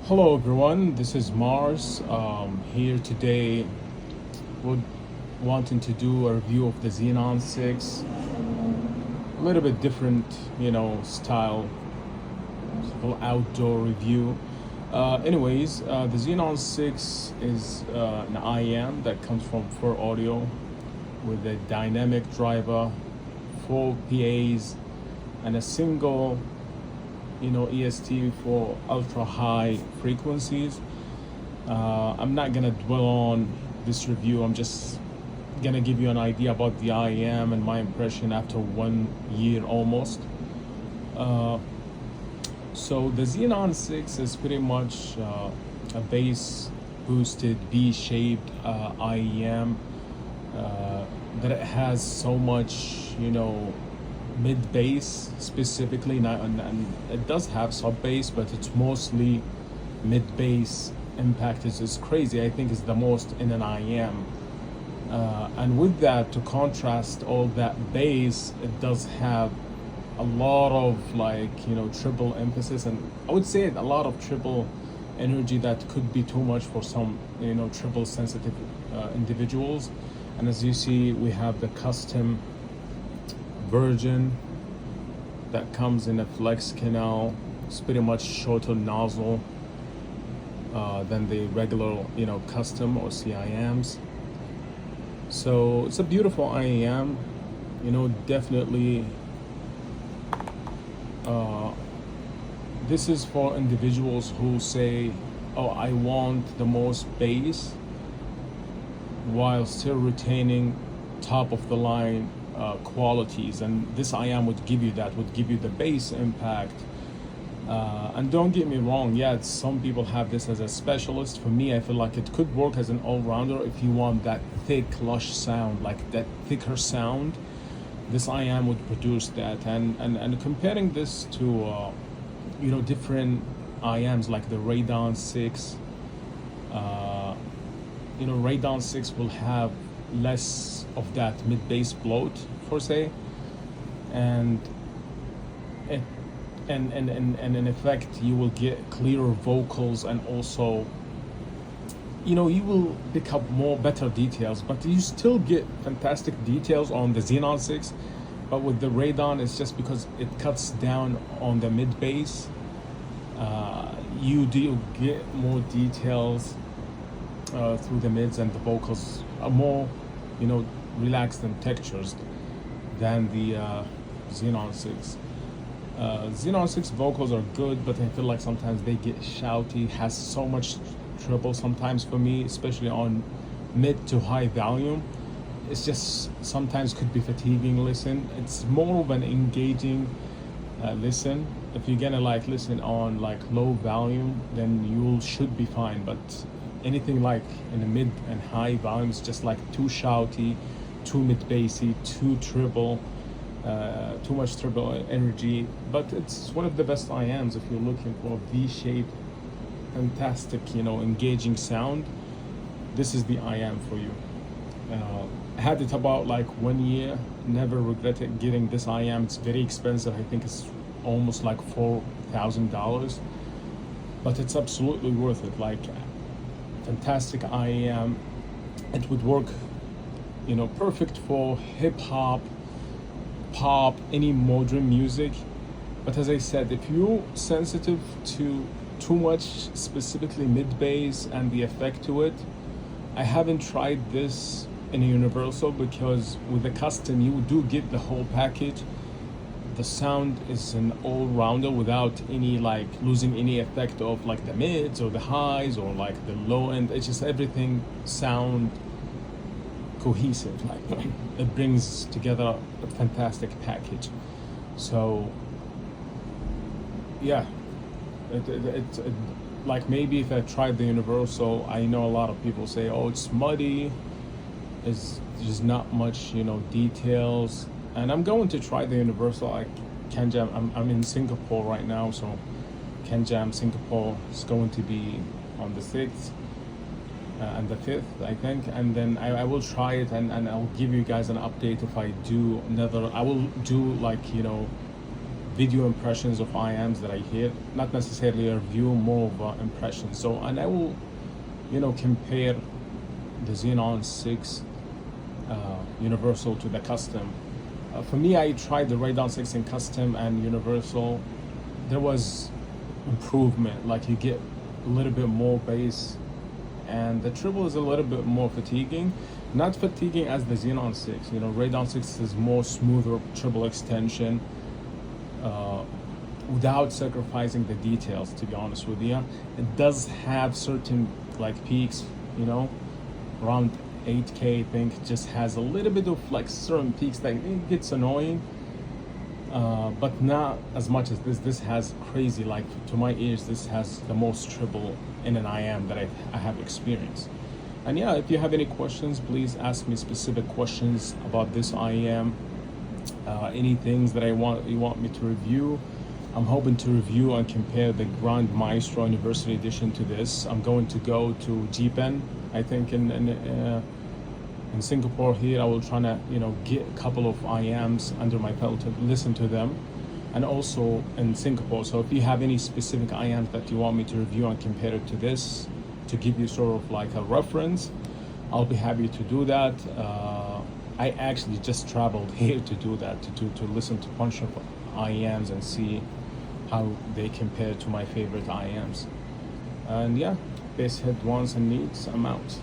Hello everyone, this is Mars. Here today, we're wanting to do a review of the Xenon 6. A little bit different, style, full outdoor review. The Xenon 6 is an IEM that comes from Fir Audio with a dynamic driver, 4 PAs, and a single EST for ultra high frequencies. I'm not gonna dwell on this review. I'm just gonna give you an idea about the IEM and my impression after 1 year almost. So the Xenon 6 is pretty much a bass boosted V-shaped IEM that it has so much mid bass specifically, and it does have sub bass, but it's mostly mid bass impact is crazy. I think is the most in an IEM, and with that, to contrast all that bass, it does have a lot of triple emphasis, and I would say a lot of triple energy that could be too much for some triple sensitive individuals. And as you see, we have the custom version that comes in a flex canal. It's pretty much shorter nozzle than the regular custom or CIMs. So it's a beautiful IEM, definitely. This is for individuals who say, oh, I want the most bass while still retaining top of the line qualities, and this IEM would give you that, would give you the bass impact. And don't get me wrong, some people have this as a specialist. For me, I feel like it could work as an all-rounder if you want that thick, lush sound, like that thicker sound. This IEM would produce that, and comparing this to different IEMs like the Radon 6. Radon 6 will have less of that mid-bass bloat, per se, and in effect you will get clearer vocals, and also you will pick up better details, but you still get fantastic details on the Xenon 6. But with the Radon, it's just because it cuts down on the mid-bass, you do get more details through the mids, and the vocals are more relaxed and textures than the Xenon 6. Xenon 6 vocals are good, but I feel like sometimes they get shouty, has so much treble sometimes for me, especially on mid to high volume. It's just sometimes could be fatiguing listen. It's more of an engaging listen. If you're gonna listen on low volume, then you should be fine, but anything in the mid and high volumes, just too shouty, too mid bassy, too triple, too much triple energy. But it's one of the best IEMs if you're looking for a V-shaped, fantastic, engaging sound. This is the IEM for you. I had it about 1 year, never regretted getting this IEM. It's very expensive. I think it's almost $4,000, but it's absolutely worth it. Fantastic IEM. It would work perfect for hip hop, pop, any modern music. But as I said, if you're sensitive to too much, specifically mid bass and the effect to it, I haven't tried this in a universal, because with the custom you do get the whole package. The sound is an all-rounder without any losing any effect of the mids or the highs or the low end. It's just everything sound cohesive. It brings together a fantastic package. So yeah, it maybe if I tried the universal, I know a lot of people say, oh, it's muddy, it's just not much details. And I'm going to try the universal. I can jam. I'm in Singapore right now, so Can Jam Singapore is going to be on the 6th and the 5th, I think. And then I will try it, and I'll give you guys an update if I do another. I will do video impressions of IMs that I hear, not necessarily a review, more of an impression. So, and I will, compare the Xenon 6 universal to the custom. For me, I tried the Radeon 6 in custom and universal. There was improvement, like you get a little bit more bass, and the triple is a little bit more fatiguing. Not fatiguing as the Xenon 6. Radeon 6 is more smoother triple extension, without sacrificing the details, to be honest with you. It does have certain like peaks, around 8K, I think, just has a little bit of like certain peaks that it gets annoying, but not as much as this. This has crazy, like to my ears, this has the most triple in an IM that I have experienced. And yeah, if you have any questions, please ask me specific questions about this IM. Any things that you want me to review. I'm hoping to review and compare the Grand Maestro University Edition to this. I'm going to go to Japan, I think, in Singapore. Here I will try to get a couple of IMs under my belt to listen to them, and also in Singapore. So if you have any specific IMs that you want me to review and compare it to this, to give you sort of like a reference, I'll be happy to do that. I actually just traveled here to do that, to listen to a bunch of IMs and see how they compare to my favorite IMs. And yeah, bass head wants and needs, I'm out.